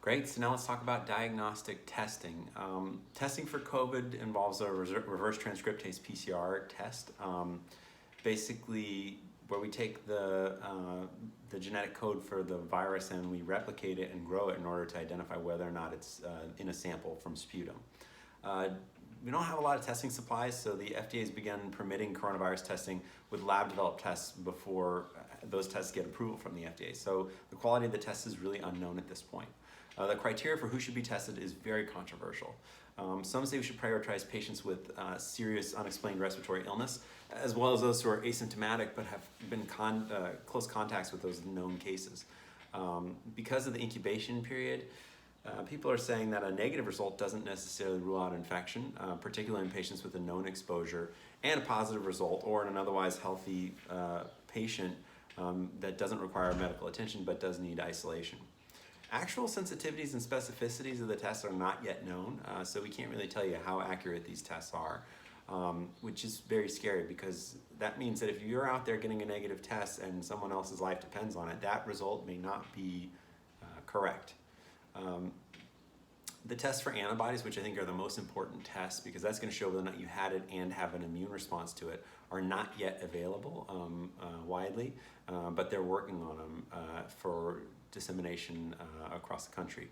Great, so now let's talk about diagnostic testing. Testing for COVID involves a reverse transcriptase PCR test. Basically, where we take the genetic code for the virus and we replicate it and grow it in order to identify whether or not it's in a sample from sputum. We don't have a lot of testing supplies, so the FDA has begun permitting coronavirus testing with lab-developed tests before those tests get approval from the FDA. So the quality of the test is really unknown at this point. The criteria for who should be tested is very controversial. Some say we should prioritize patients with serious unexplained respiratory illness, as well as those who are asymptomatic but have been close contacts with those known cases. Because of the incubation period, people are saying that a negative result doesn't necessarily rule out infection, particularly in patients with a known exposure, and a positive result, or in an otherwise healthy patient that doesn't require medical attention but does need isolation. Actual sensitivities and specificities of the tests are not yet known, so we can't really tell you how accurate these tests are, which is very scary because that means that if you're out there getting a negative test and someone else's life depends on it, that result may not be correct. The tests for antibodies, which I think are the most important tests because that's going to show whether or not you had it and have an immune response to it, are not yet available widely, but they're working on them for dissemination across the country.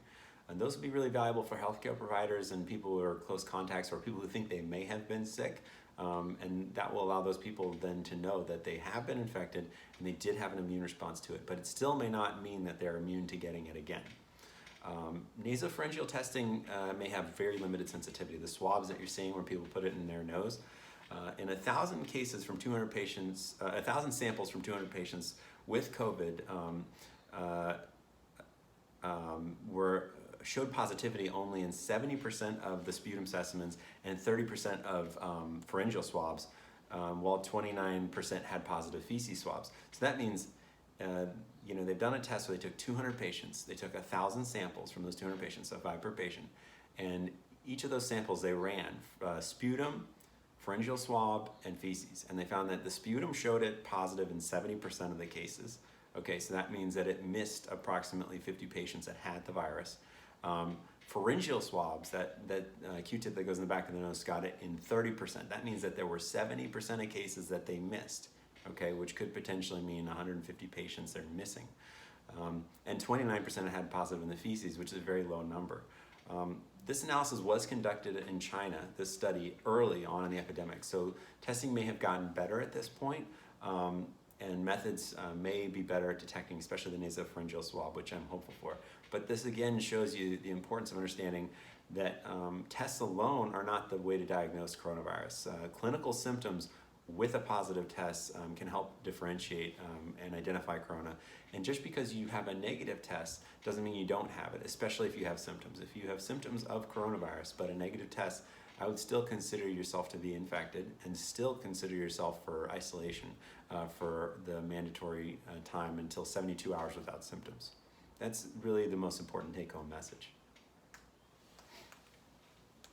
And those would be really valuable for healthcare providers and people who are close contacts or people who think they may have been sick. And that will allow those people then to know that they have been infected and they did have an immune response to it, but it still may not mean that they're immune to getting it again. Nasopharyngeal testing may have very limited sensitivity. The swabs that you're seeing where people put it in their nose, in 1,000 cases from 200 patients, 1,000 samples from 200 patients with COVID showed positivity only in 70% of the sputum specimens and 30% of pharyngeal swabs, while 29% had positive feces swabs. So that means they've done a test where they took 200 patients, they took 1,000 samples from those 200 patients, so 5 per patient, and each of those samples they ran sputum, pharyngeal swab, and feces, and they found that the sputum showed it positive in 70% of the cases. Okay, so that means that it missed approximately 50 patients that had the virus. Pharyngeal swabs, that Q-tip that goes in the back of the nose, got it in 30%. That means that there were 70% of cases that they missed, okay, which could potentially mean 150 patients they're missing. And 29% had positive in the feces, which is a very low number. This analysis was conducted in China, this study, early on in the epidemic. So testing may have gotten better at this point, and methods may be better at detecting, especially the nasopharyngeal swab, which I'm hopeful for. But this again shows you the importance of understanding that tests alone are not the way to diagnose coronavirus. Clinical symptoms with a positive test can help differentiate and identify corona. And just because you have a negative test doesn't mean you don't have it, especially if you have symptoms. If you have symptoms of coronavirus but a negative test, I would still consider yourself to be infected and still consider yourself for isolation for the mandatory time until 72 hours without symptoms. That's really the most important take-home message.